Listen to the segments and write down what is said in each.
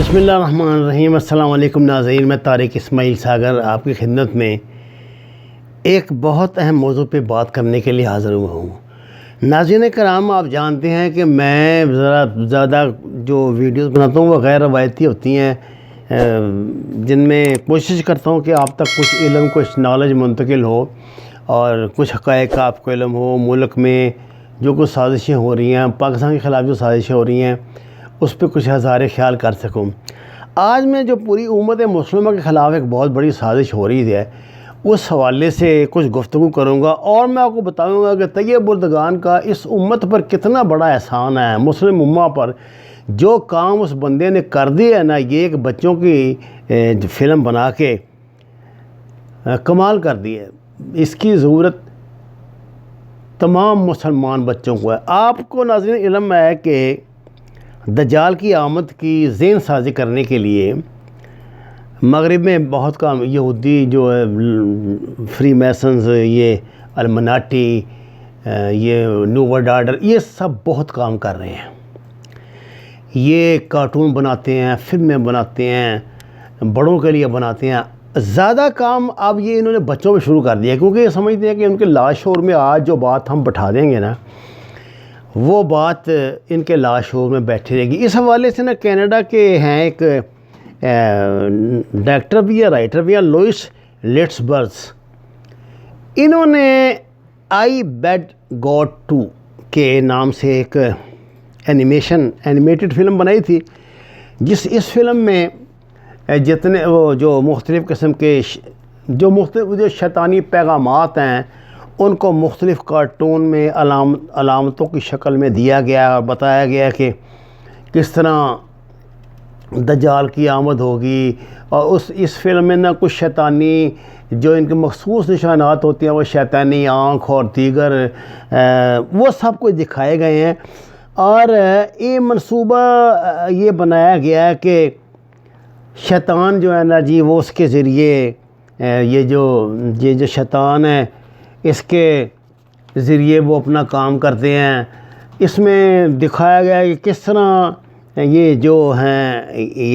بسم اللہ الرحمن الرحیم۔ السلام علیکم ناظرین، میں طارق اسماعیل ساگر آپ کی خدمت میں ایک بہت اہم موضوع پہ بات کرنے کے لیے حاضر ہوا ہوں۔ ناظرین کرام، آپ جانتے ہیں کہ میں ذرا زیادہ جو ویڈیوز بناتا ہوں وہ غیر روایتی ہوتی ہیں، جن میں کوشش کرتا ہوں کہ آپ تک کچھ علم، کچھ نالج منتقل ہو اور کچھ حقائق کا آپ کو علم ہو۔ ملک میں جو کچھ سازشیں ہو رہی ہیں، پاکستان کے خلاف جو سازشیں ہو رہی ہیں، اس پہ کچھ ہزارے خیال کر سکوں۔ آج میں جو پوری امت مسلمہ کے خلاف ایک بہت بڑی سازش ہو رہی ہے، اس حوالے سے کچھ گفتگو کروں گا اور میں آپ کو بتاؤں گا کہ طیب بردگان کا اس امت پر کتنا بڑا احسان ہے، مسلم امہ پر۔ جو کام اس بندے نے کر دیا ہے نا، یہ ایک بچوں کی فلم بنا کے کمال کر دی ہے۔ اس کی ضرورت تمام مسلمان بچوں کو ہے۔ آپ کو ناظرین علم ہے کہ دجال کی آمد کی ذہن سازی کرنے کے لیے مغرب میں بہت کام، یہودی جو ہے فری میسنز، یہ المناٹی، یہ نیو ورلڈ آرڈر، یہ سب بہت کام کر رہے ہیں۔ یہ کارٹون بناتے ہیں، فلمیں بناتے ہیں، بڑوں کے لیے بناتے ہیں۔ زیادہ کام اب یہ انہوں نے بچوں میں شروع کر دیا، کیونکہ یہ سمجھتے ہیں کہ ان کے لاشعور میں آج جو بات ہم بٹھا دیں گے نا، وہ بات ان کے لاشعور میں بیٹھی رہے گی۔ اس حوالے سے نا کینیڈا کے ہیں ایک ڈائریکٹر بھی ہے، رائٹر بھی ہے، لوئس لیٹسبرز۔ انہوں نے آئی بیڈ گاڈ 2 کے نام سے ایک اینیمیٹڈ فلم بنائی تھی، اس فلم میں جتنے وہ جو مختلف قسم کے جو شیطانی پیغامات ہیں، ان کو مختلف کارٹون میں علامتوں کی شکل میں دیا گیا اور بتایا گیا کہ کس طرح دجال کی آمد ہوگی۔ اور اس فلم میں نہ کچھ شیطانی جو ان کے مخصوص نشانات ہوتے ہیں، وہ شیطانی آنکھ اور دیگر وہ سب کچھ دکھائے گئے ہیں۔ اور یہ منصوبہ یہ بنایا گیا ہے کہ شیطان جو ہے نا جی، وہ اس کے ذریعے یہ جو شیطان ہے، اس کے ذریعے وہ اپنا کام کرتے ہیں۔ اس میں دکھایا گیا ہے کہ کس طرح یہ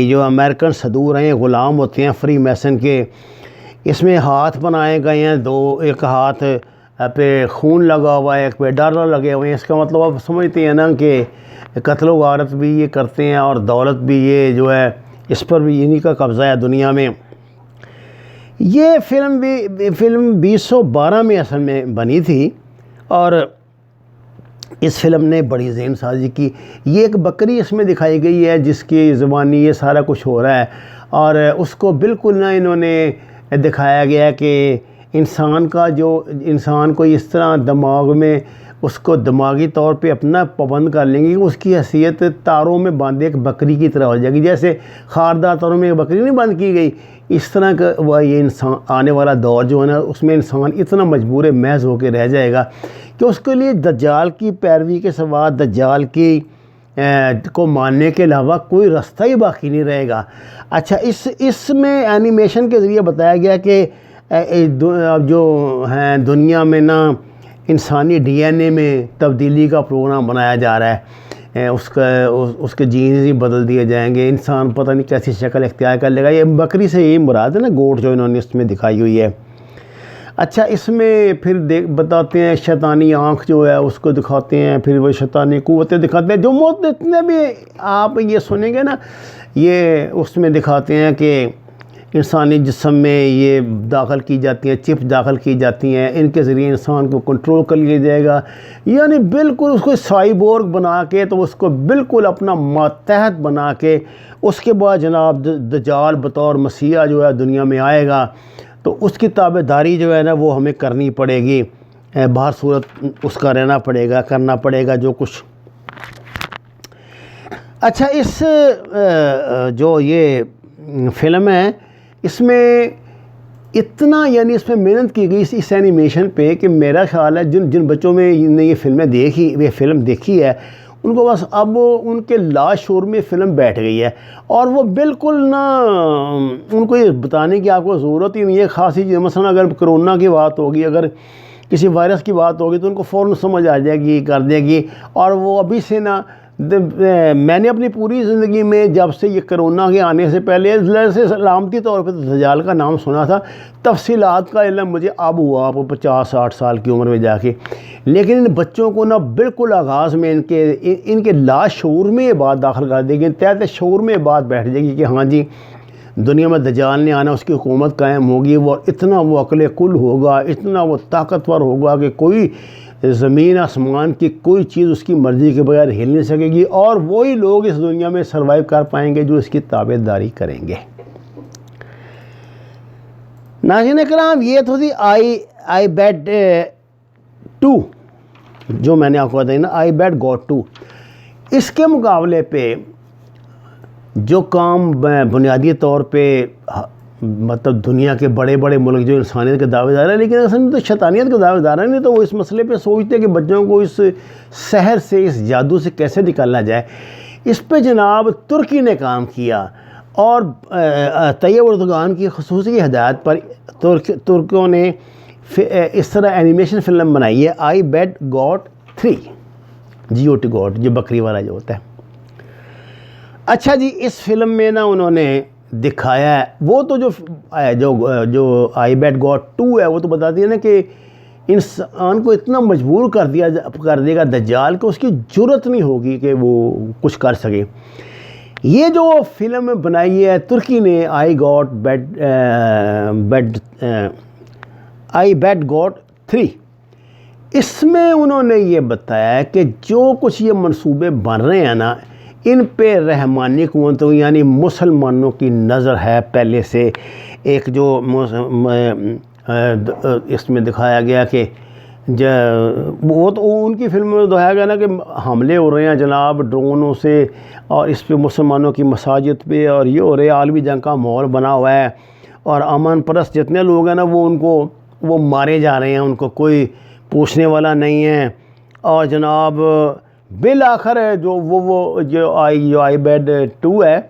جو امریکن صدور ہیں، یہ غلام ہوتے ہیں فری میسن کے۔ اس میں ہاتھ بنائے گئے ہیں دو، ایک ہاتھ پہ خون لگا ہوا ہے، ایک پہ ڈالر لگے ہوئے ہیں۔ اس کا مطلب آپ سمجھتے ہیں نا کہ قتل و غارت بھی یہ کرتے ہیں اور دولت بھی یہ جو ہے اس پر بھی انہی کا قبضہ ہے دنیا میں۔ یہ فلم 2012 میں اصل میں بنی تھی اور اس فلم نے بڑی ذہن سازی کی۔ یہ ایک بکری اس میں دکھائی گئی ہے جس کی زبانی یہ سارا کچھ ہو رہا ہے، اور اس کو بالکل نہ انہوں نے دکھایا گیا کہ انسان کو اس طرح دماغ میں اس کو دماغی طور پہ اپنا پابند کر لیں گے کہ اس کی حیثیت تاروں میں باندھے ایک بکری کی طرح ہو جائے گی۔ جیسے خاردار تاروں میں ایک بکری نہیں بند کی گئی، اس طرح کا وہ یہ انسان آنے والا دور جو ہے نا، اس میں انسان اتنا مجبور محض ہو کے رہ جائے گا کہ اس کے لیے دجال کی پیروی کے سوا، دجال کی کو ماننے کے علاوہ کوئی رستہ ہی باقی نہیں رہے گا۔ اچھا، اس میں اینیمیشن کے ذریعے بتایا گیا کہ جو ہیں دنیا میں نا انسانی ڈی این اے میں تبدیلی کا پروگرام بنایا جا رہا ہے۔ اس کے جینز ہی بدل دیے جائیں گے، انسان پتہ نہیں کیسی شکل اختیار کر لے گا۔ یہ بکری سے یہی مراد ہے نا، گوٹ جو انہوں نے اس میں دکھائی ہوئی ہے۔ اچھا، اس میں پھر بتاتے ہیں شیطانی آنکھ جو ہے اس کو دکھاتے ہیں، پھر وہ شیطانی قوتیں دکھاتے ہیں جو جتنے بھی آپ یہ سنیں گے نا، یہ اس میں دکھاتے ہیں کہ انسانی جسم میں یہ داخل کی جاتی ہیں، چپ داخل کی جاتی ہیں، ان کے ذریعے انسان کو کنٹرول کر لیا جائے گا، یعنی بالکل اس کو سائبورگ بنا کے، تو اس کو بالکل اپنا ماتحت بنا کے، اس کے بعد جناب دجال بطور مسیح جو ہے دنیا میں آئے گا، تو اس کی تابعداری جو ہے نا وہ ہمیں کرنی پڑے گی، باہر صورت اس کا رہنا پڑے گا، کرنا پڑے گا جو کچھ۔ اچھا، اس جو یہ فلم ہے، اس میں اتنا یعنی اس میں محنت کی گئی اس اینیمیشن پہ کہ میرا خیال ہے جن بچوں میں نے یہ فلم دیکھی ہے، ان کو بس اب ان کے لاشعور میں فلم بیٹھ گئی ہے، اور وہ بالکل نہ ان کو یہ بتانے کی آپ کو ضرورت ہی نہیں ہے۔ خاصی چیز مثلا اگر کرونا کی بات ہوگی، اگر کسی وائرس کی بات ہوگی تو ان کو فوراً سمجھ آ جائے گی، کر دے گی، اور وہ ابھی سے نہ میں نے اپنی پوری زندگی میں جب سے یہ کرونا کے آنے سے پہلے سے علامتی طور پہ دجال کا نام سنا تھا، تفصیلات کا علم مجھے اب ہوا 50-60 سال کی عمر میں جا کے، لیکن ان بچوں کو نا بالکل آغاز میں ان کے لاشعور میں یہ بات داخل کر دے گی، تحت شعور میں یہ بات بیٹھ جائے گی کہ ہاں جی دنیا میں دجال نے آنا، اس کی حکومت قائم ہوگی، وہ اتنا وہ عقل کل ہوگا، اتنا وہ طاقتور ہوگا کہ کوئی زمین آسمان کی کوئی چیز اس کی مرضی کے بغیر ہل نہیں سکے گی، اور وہی لوگ اس دنیا میں سروائیو کر پائیں گے جو اس کی تابعداری کریں گے۔ ناظرین کرام، یہ تو تھی آئی بیٹ 2 جو میں نے آپ کو بتائی نا، آئی بیٹ گاٹ 2۔ اس کے مقابلے پہ جو کام بنیادی طور پہ مطلب دنیا کے بڑے بڑے ملک جو انسانیت کے دعوے دار ہیں، لیکن اصل میں تو شیطانیت کے دعوے دار ہیں، نہیں تو وہ اس مسئلے پہ سوچتے کہ بچوں کو اس سحر سے، اس جادو سے کیسے نکالا جائے۔ اس پہ جناب ترکی نے کام کیا، اور طیب اردگان کی خصوصی ہدایت پر ترکوں نے اس طرح اینیمیشن فلم بنائی ہے، آئی بیٹ گاٹ 3، GOT گاٹ، جو بکری والا جو ہوتا ہے۔ اچھا جی، اس فلم میں نا انہوں نے دکھایا ہے، وہ تو جو آئی بیٹ گاٹ 2 ہے، وہ تو بتاتی ہے نا کہ انسان کو اتنا مجبور کر دے گا دجال کہ اس کی جرت نہیں ہوگی کہ وہ کچھ کر سکے۔ یہ جو فلم بنائی ہے ترکی نے، آئی بیٹ گاٹ 3، اس میں انہوں نے یہ بتایا کہ جو کچھ یہ منصوبے بن رہے ہیں نا، ان پہ رحمانی قوتوں یعنی مسلمانوں کی نظر ہے پہلے سے۔ ایک جو اس میں دکھایا گیا کہ وہ تو ان کی فلم میں دکھایا گیا نا کہ حملے ہو رہے ہیں جناب ڈرونوں سے، اور اس پہ مسلمانوں کی مساجد پہ، اور یہ ہو رہے عالمی جنگ کا ماحول بنا ہوا ہے، اور امن پرست جتنے لوگ ہیں نا وہ مارے جا رہے ہیں، ان کو کوئی پوچھنے والا نہیں ہے۔ اور جناب بالآخر جو آئی بیٹ 2 ہے،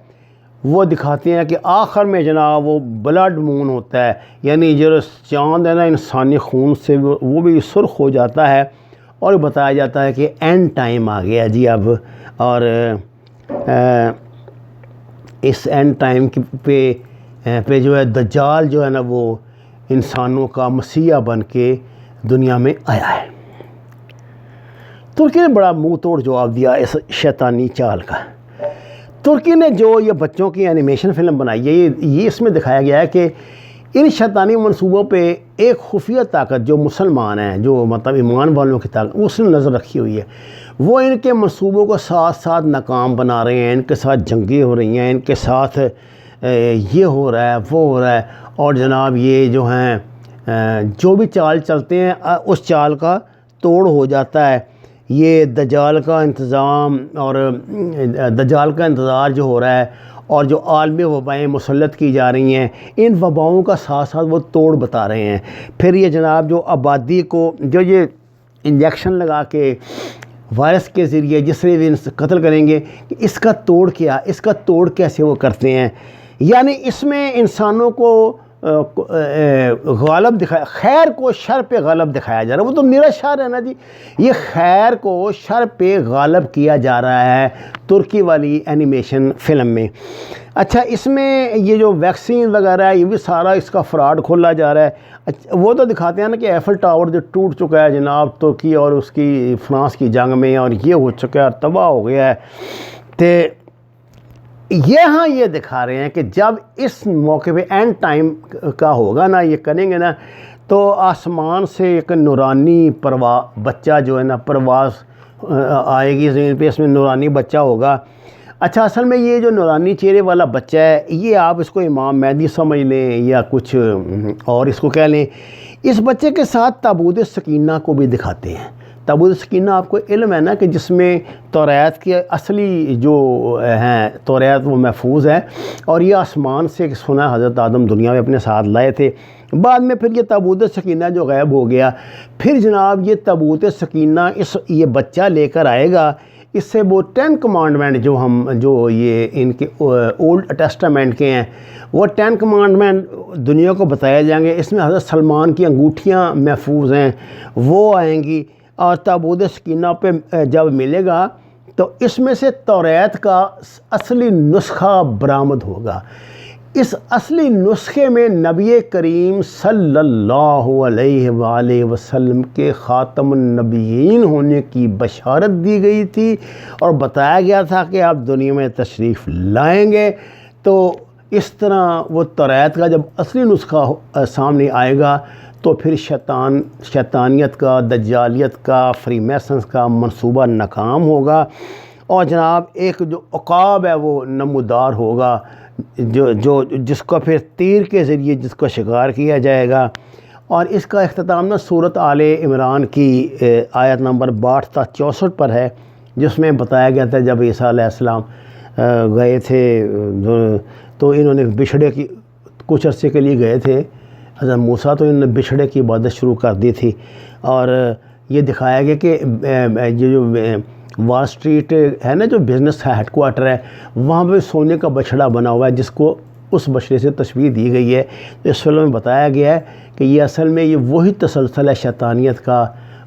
وہ دکھاتے ہیں کہ آخر میں جناب وہ بلڈ مون ہوتا ہے، یعنی جو چاند ہے نا انسانی خون سے وہ بھی سرخ ہو جاتا ہے، اور بتایا جاتا ہے کہ اینڈ ٹائم آ گیا جی اب، اور اس اینڈ ٹائم پہ جو ہے دجال جو ہے نا وہ انسانوں کا مسیح بن کے دنیا میں آیا ہے۔ ترکی نے بڑا منہ توڑ جواب دیا اس شیطانی چال کا۔ ترکی نے جو یہ بچوں کی اینیمیشن فلم بنائی ہے، یہ اس میں دکھایا گیا ہے کہ ان شیطانی منصوبوں پہ ایک خفیہ طاقت جو مسلمان ہیں، جو مطلب ایمان والوں کی طاقت، اس نے نظر رکھی ہوئی ہے، وہ ان کے منصوبوں کو ساتھ ساتھ ناکام بنا رہے ہیں، ان کے ساتھ جنگیں ہو رہی ہیں، ان کے ساتھ یہ ہو رہا ہے وہ ہو رہا ہے، اور جناب یہ جو ہیں جو بھی چال چلتے ہیں اس چال کا توڑ ہو جاتا ہے۔ یہ دجال کا انتظام اور دجال کا انتظار جو ہو رہا ہے، اور جو عالمی وبائیں مسلط کی جا رہی ہیں، ان وباؤں کا ساتھ ساتھ وہ توڑ بتا رہے ہیں۔ پھر یہ جناب جو آبادی کو جو یہ انجیکشن لگا کے وائرس کے ذریعے جس سے بھی قتل کریں گے، اس کا توڑ کیا، اس کا توڑ کیسے وہ کرتے ہیں، یعنی اس میں انسانوں کو غالب دکھایا، خیر کو شر پہ غالب دکھایا جا رہا ہے۔ وہ تو میرا شر ہے نا جی، یہ خیر کو شر پہ غالب کیا جا رہا ہے ترکی والی اینیمیشن فلم میں۔ اچھا، اس میں یہ جو ویکسین وغیرہ ہے، یہ بھی سارا اس کا فراڈ کھولا جا رہا ہے۔ وہ تو دکھاتے ہیں نا کہ ایفل ٹاور جو ٹوٹ چکا ہے جناب ترکی اور اس کی فرانس کی جنگ میں، اور یہ ہو چکا ہے اور تباہ ہو گیا ہے، تو یہ دکھا رہے ہیں کہ جب اس موقع پہ اینڈ ٹائم کا ہوگا نا، یہ کریں گے نا، تو آسمان سے ایک نورانی بچہ جو ہے نا پرواز آئے گی زمین پہ، اس میں نورانی بچہ ہوگا۔ اچھا، اصل میں یہ جو نورانی چہرے والا بچہ ہے، یہ آپ اس کو امام مہدی سمجھ لیں یا کچھ اور اس کو کہہ لیں۔ اس بچے کے ساتھ تابوت سکینہ کو بھی دکھاتے ہیں۔ تابوت سکینہ آپ کو علم ہے نا کہ جس میں توریت کی اصلی جو ہیں توریت وہ محفوظ ہے، اور یہ آسمان سے سنا حضرت آدم دنیا میں اپنے ساتھ لائے تھے، بعد میں پھر یہ تابوت سکینہ جو غائب ہو گیا، پھر جناب یہ تابوت سکینہ یہ بچہ لے کر آئے گا، اس سے وہ 10 کمانڈمنٹ جو یہ ان کے اولڈ ٹیسٹامنٹ کے ہیں، وہ 10 کمانڈمنٹ دنیا کو بتائے جائیں گے۔ اس میں حضرت سلمان کی انگوٹھیاں محفوظ ہیں، وہ آئیں گی، اور تابوت سکینہ پہ جب ملے گا تو اس میں سے توریت کا اصلی نسخہ برآمد ہوگا۔ اس اصلی نسخے میں نبی کریم صلی اللہ علیہ وآلہ وسلم کے خاتم النبیین ہونے کی بشارت دی گئی تھی اور بتایا گیا تھا کہ آپ دنیا میں تشریف لائیں گے۔ تو اس طرح وہ توریت کا جب اصلی نسخہ سامنے آئے گا تو پھر شیطانیت کا، دجالیت کا، فری میسنز کا منصوبہ ناکام ہوگا، اور جناب ایک جو عقاب ہے وہ نمودار ہوگا، جس کو پھر تیر کے ذریعے جس کو شکار کیا جائے گا۔ اور اس کا اختتام سورۃ آل عمران کی آیت نمبر 62 تا 64 پر ہے، جس میں بتایا گیا تھا جب عیسیٰ علیہ السلام گئے تھے تو انہوں نے بچھڑے کی کچھ عرصے کے لیے گئے تھے حضرت موسیٰ، تو انہوں نے بچھڑے کی عبادت شروع کر دی تھی، اور یہ دکھایا گیا کہ یہ جو وال اسٹریٹ ہے نا، جو بزنس ہے ہیڈ کوارٹر ہے، وہاں پہ سونے کا بچھڑا بنا ہوا ہے جس کو اس بچھڑے سے تشبیہ دی گئی ہے۔ تو اس فلم میں بتایا گیا ہے کہ یہ اصل میں یہ وہی تسلسل ہے شیطانیت کا،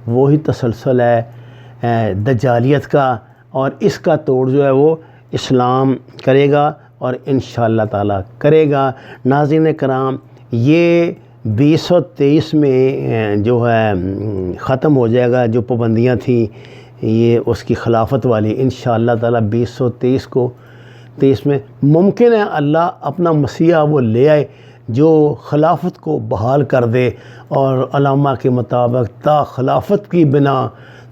وہی تسلسل ہے دجالیت کا، اور اس کا توڑ جو ہے وہ اسلام کرے گا اور انشاءاللہ تعالیٰ کرے گا۔ ناظرین کرام، یہ 2023 میں جو ہے ختم ہو جائے گا، جو پابندیاں تھیں یہ اس کی خلافت والی، انشاءاللہ تعالیٰ 2023 میں ممکن ہے اللہ اپنا مسیح وہ لے آئے جو خلافت کو بحال کر دے، اور علامہ کے مطابق تا خلافت کی بنا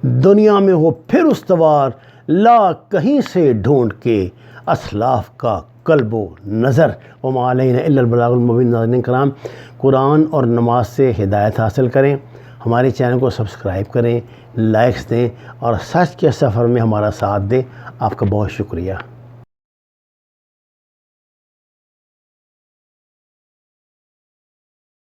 دنیا میں ہو پھر استوار، لا کہیں سے ڈھونڈ کے اسلاف کا قلب و نظر۔ وما علینا الا البلاغ المبین۔ ناظرین کرام، قرآن اور نماز سے ہدایت حاصل کریں، ہمارے چینل کو سبسکرائب کریں، لائکس دیں، اور سچ کے سفر میں ہمارا ساتھ دیں۔ آپ کا بہت شکریہ۔